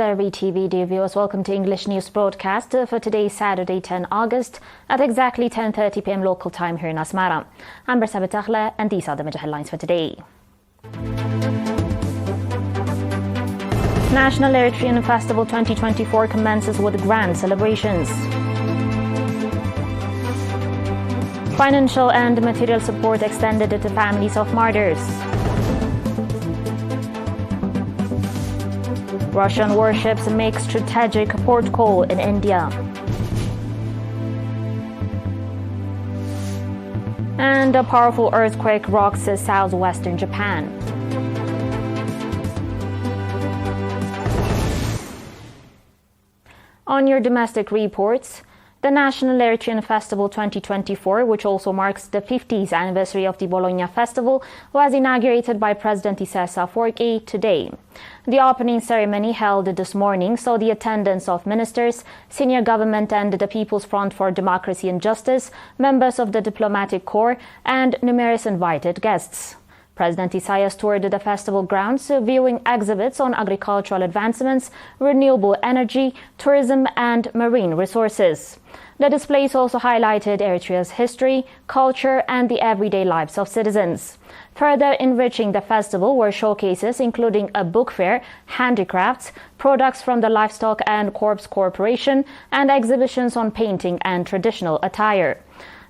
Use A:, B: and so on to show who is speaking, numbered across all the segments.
A: ERi-TV, dear viewers. Welcome to English News Broadcast for today, Saturday, 10 August, at exactly 10:30 p.m. local time here in Asmara. I'm Bersabet Akhla, and these are the major headlines for today. National Eritrean Festival 2024 commences with grand celebrations. Financial and material support extended to families of martyrs. Russian warships make strategic port call in India. And a powerful earthquake rocks southwestern Japan. On your domestic reports, the National Eritrean Festival 2024, which also marks the 50th anniversary of the Bologna Festival, was inaugurated by President Isaias Afwerki today. The opening ceremony held this morning saw the attendance of ministers, senior government and the People's Front for Democracy and Justice, members of the diplomatic corps, and numerous invited guests. President Isaias toured the festival grounds, viewing exhibits on agricultural advancements, renewable energy, tourism, and marine resources. The displays also highlighted Eritrea's history, culture, and the everyday lives of citizens. Further enriching the festival were showcases including a book fair, handicrafts, products from the Livestock and Corpse Corporation, and exhibitions on painting and traditional attire.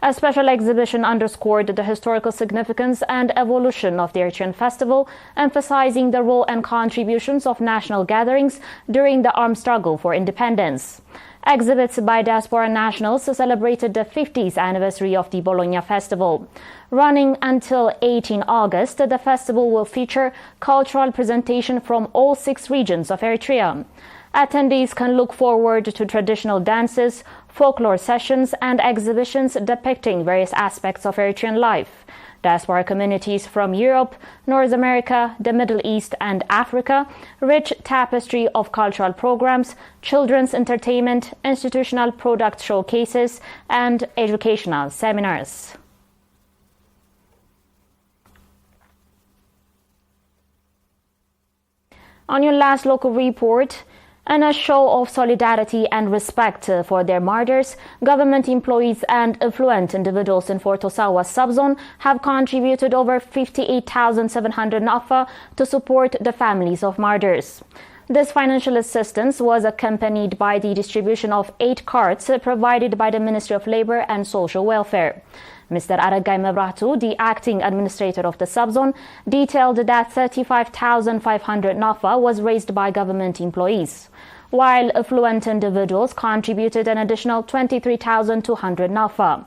A: A special exhibition underscored the historical significance and evolution of the Eritrean festival, emphasizing the role and contributions of national gatherings during the armed struggle for independence. Exhibits by diaspora nationals celebrated the 50th anniversary of the Bologna Festival. Running until 18 August, the festival will feature cultural presentation from all 6 regions of Eritrea. Attendees can look forward to traditional dances, folklore sessions, and exhibitions depicting various aspects of Eritrean life. Diaspora communities from Europe, North America, the Middle East, and Africa, rich tapestry of cultural programs, children's entertainment, institutional product showcases, and educational seminars. On your last local report, in a show of solidarity and respect for their martyrs, government employees and affluent individuals in Fort Osawa subzone have contributed over 58,700 nafa to support the families of martyrs. This financial assistance was accompanied by the distribution of 8 carts provided by the Ministry of Labor and Social Welfare. Mr. Aragai Mebratu, the acting administrator of the subzone, detailed that 35,500 nafa was raised by government employees, while affluent individuals contributed an additional 23,200 nafa.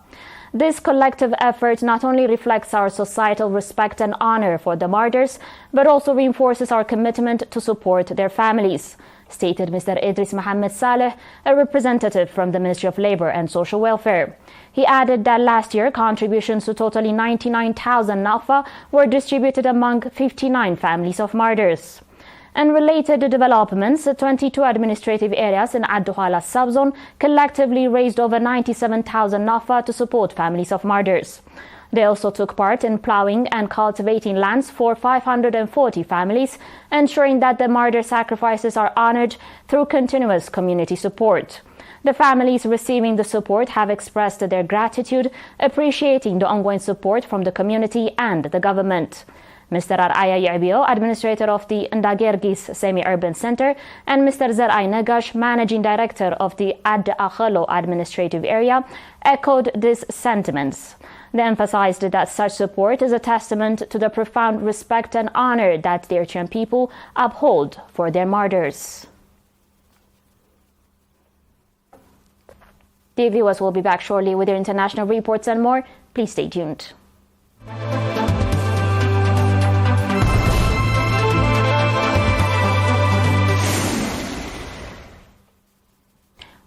A: This collective effort not only reflects our societal respect and honor for the martyrs, but also reinforces our commitment to support their families, stated Mr. Idris Mohammed Saleh, a representative from the Ministry of Labor and Social Welfare. He added that last year, contributions to totally 99,000 nafa were distributed among 59 families of martyrs. And related developments, 22 administrative areas in Ad-Duhala subzone collectively raised over 97,000 nafa to support families of martyrs. They also took part in plowing and cultivating lands for 540 families, ensuring that the martyr sacrifices are honored through continuous community support. The families receiving the support have expressed their gratitude, appreciating the ongoing support from the community and the government. Mr. Erri-TV, administrator of the Ndagergis Semi-Urban Center, and Mr. Zerai Negash, managing director of the Ad-Akhalo administrative area, echoed these sentiments. They emphasized that such support is a testament to the profound respect and honor that the Eritrean people uphold for their martyrs. The viewers will be back shortly with their international reports and more. Please stay tuned.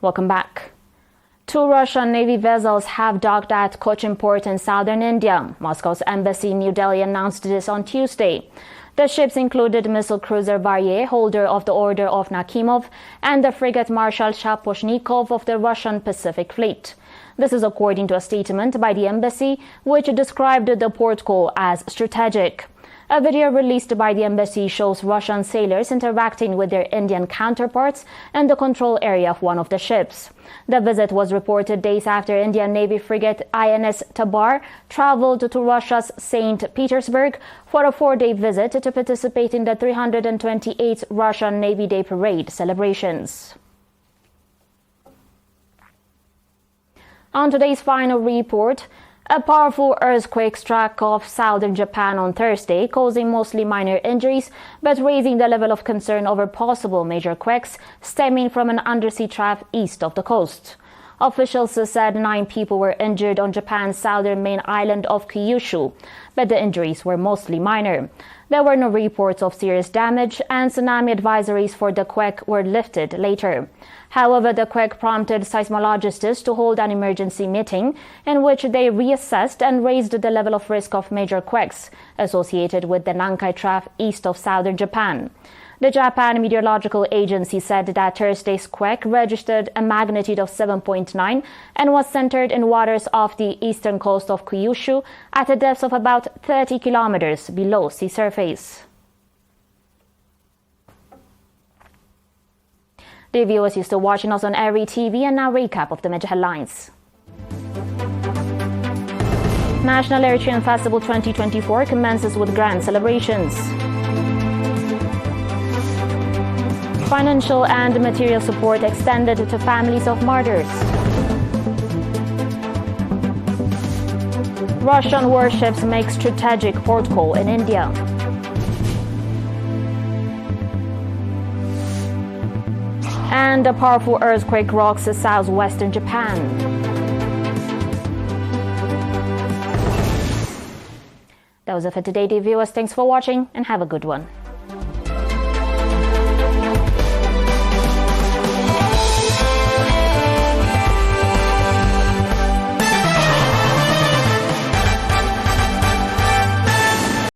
A: Welcome back. 2 Russian Navy vessels have docked at Cochin Port in southern India. Moscow's embassy in New Delhi announced this on Tuesday. The ships included missile cruiser Varye, holder of the Order of Nakhimov, and the frigate Marshal Shaposhnikov of the Russian Pacific Fleet. This is according to a statement by the embassy, which described the port call as strategic. A video released by the embassy shows Russian sailors interacting with their Indian counterparts in the control area of one of the ships. The visit was reported days after Indian Navy frigate INS Tabar traveled to Russia's St. Petersburg for a 4-day visit to participate in the 328th Russian Navy Day Parade celebrations. On today's final report, a powerful earthquake struck off southern Japan on Thursday, causing mostly minor injuries, but raising the level of concern over possible major quakes stemming from an undersea trough east of the coast. Officials said 9 people were injured on Japan's southern main island of Kyushu, but the injuries were mostly minor. There were no reports of serious damage, and tsunami advisories for the quake were lifted later. However, the quake prompted seismologists to hold an emergency meeting in which they reassessed and raised the level of risk of major quakes associated with the Nankai Trough east of southern Japan. The Japan Meteorological Agency said that Thursday's quake registered a magnitude of 7.9 and was centered in waters off the eastern coast of Kyushu at a depth of about 30 kilometers below sea surface. Dear viewers, you're still watching us on ERi-TV, and now recap of the major headlines. National Eritrean Festival 2024 commences with grand celebrations. Financial and material support extended to families of martyrs. Russian warships make strategic port call in India. And a powerful earthquake rocks southwestern Japan. That was it for today, dear viewers. Thanks for watching and have a good one.